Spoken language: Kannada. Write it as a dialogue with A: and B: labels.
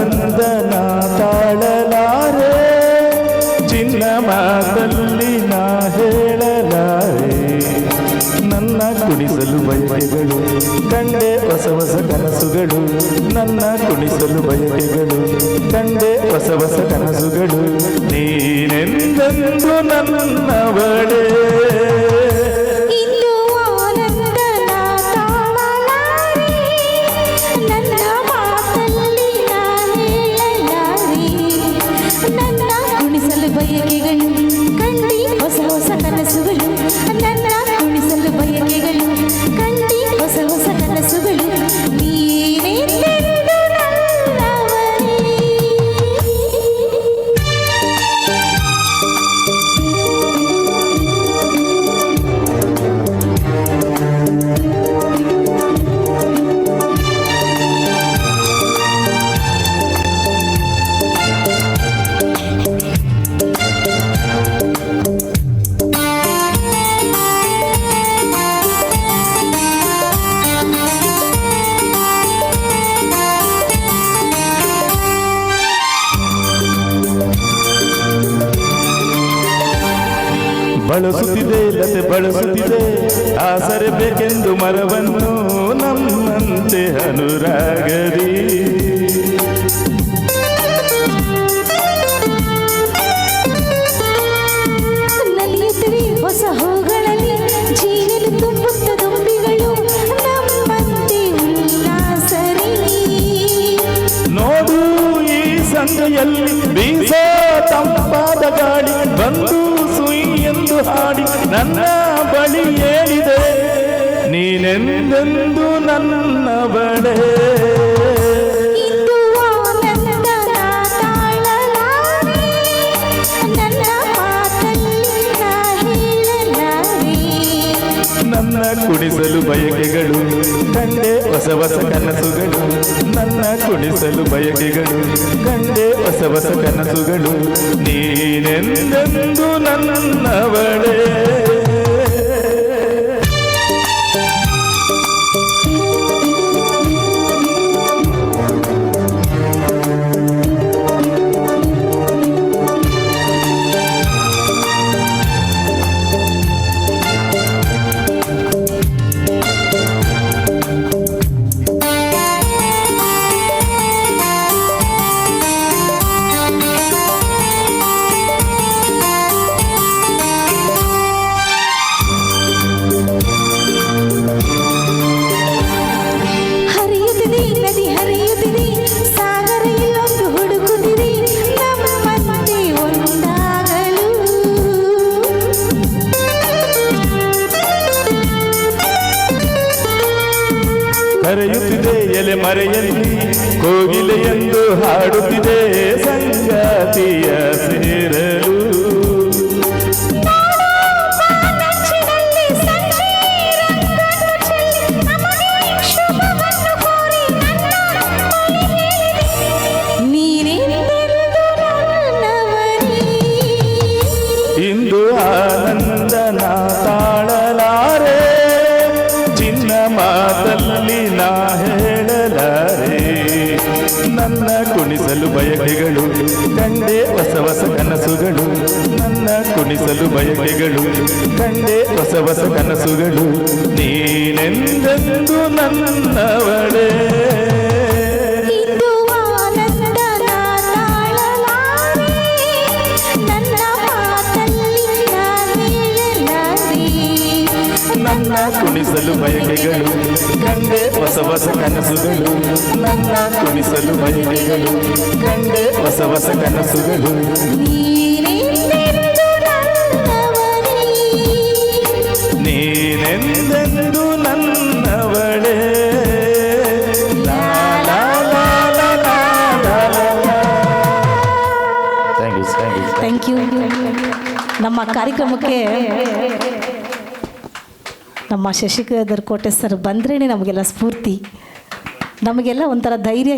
A: ಆನಂದನ ತಾಳಲಾರೆ, ಚಿನ್ನ ಮಾತಲ್ಲಿ ನಾ ಹೇಳಲಾರೆ. ನನ್ನ ಕುಣಿಸಲು ಬಯಕೆಗಳು ಕಂಡೆ ಹೊಸ ಹೊಸ ಕನಸುಗಳು, ನನ್ನ ಕುಣಿಸಲು ಬಯಕೆಗಳು ಕಂಡೆ ಹೊಸ ಹೊಸ ಕನಸುಗಳು. ನೀನೆಂದೆಂದು ನನ್ನವಳೇ.
B: ಬಯಕೆಗಳು ಕಂಡಿ ಹೊಸ ಹೊಸ ಕನಸುಗಳು, ನನ್ನ ಕುಣಿಸಲು ಬಯಕೆಗಳು ಕಂಡಿ ಹೊಸ ಹೊಸ ಕನಸುಗಳು. ನೀನೆಂದೆಂದು ನನ್ನವಳೇ.
A: ಬಳಸುತ್ತಿದೆ ಲತೆ ಬಳಸುತ್ತಿದೆ ಆಸರೆ ಬೇಕೆಂದು ಮರವನ್ನು ನಮ್ಮಂತೆ ಅನುರಾಗದಿ.
B: ನಲಿಯುತ್ತವೆ ಹೊಸ ಹೂಗಳಲ್ಲಿ ಜೀವನ ತುಂಬುತ್ತ ದುಂಬಿಗಳು ನಮ್ಮಂತೆ ಉಲ್ಲಾಸರಿ.
A: ನೋಡು ಈ ಸಂಜೆಯಲ್ಲಿ ಬೀಸ ತಂಪಾದ ಗಾಳಿ ಬಂದು ಸುಯಿ ಎಂದು ಹಾಡಿ ನನ್ನ ಬಳಿ ಹೇಳಿದೆ, ನೀನೆಂದೆಂದು ನನ್ನವಳೇ.
B: ಇಂದು ಆನಂದನ ತಾಳಲಾರೆ, ನನ್ನ ಮಾತಲ್ಲಿ ನಾ ಹೇಳಲಾರೆ.
A: ನನ್ನ ಕುಣಿಸಲು ಬಯಕೆಗಳು ಕಂಡೆ ಹೊಸ ಹೊಸ ಕನಸುಗಳು, ನನ್ನ ಕುಣಿಸಲು ಬಯಕೆಗಳು ಕಂಡೆ ಹೊಸ ಹೊಸ ಕನಸುಗಳು. ನೀನೆಂದೆಂದು ನನ್ನವಳೇ. ಕರೆಯುತ್ತಿದೆ ಎಲೆ ಮರೆಯಲ್ಲಿ ಕೋಗಿಲೆ ಎಂದು ಹಾಡುತ್ತಿದೆ ಸಂಗಾತಿಯ ಸೇರಲು. ಇಂದು ಆನಂದನ ತಾಳಲಾರೆ, ಚಿನ್ನ ಮಾತಲ್ಲಿ ನಾ ಹೇಳಲಾರೆ. ನನ್ನ ಕುಣಿಸಲು ಬಯಕೆಗಳು ಕಂಡೆ ಹೊಸ ಹೊಸ ಕನಸುಗಳು, ನನ್ನ ಕುಣಿಸಲು ಬಯಕೆಗಳು ಕಂಡೆ ಹೊಸ ಹೊಸ ಕನಸುಗಳು. ನೀನೆಂದೆಂದು ನನ್ನವಳೇ. ನನ್ನ ಕುಣಿಸಲು ಬಯಕೆಗಳು ಕಂಡೆ ಹೊಸ ಹೊಸ ಕನಸುಗಳು, ನನ್ನ ಕುಣಿಸಲು ಬಯಕೆಗಳು ಕಂಡೆ ಹೊಸ ಹೊಸ ಕನಸುಗಳು. ನೀನೆಂದೆಂದು ನನ್ನವಳೇ.
B: Thank you. ನಮ್ಮ ಕಾರ್ಯಕ್ರಮಕ್ಕೆ ನಮ್ಮ ಶಶಿಧರ್ ಕೋಟೆ ಸರ್ ಬಂದ್ರೇ ನಮಗೆಲ್ಲ ಸ್ಫೂರ್ತಿ, ನಮಗೆಲ್ಲ ಒಂಥರ ಧೈರ್ಯ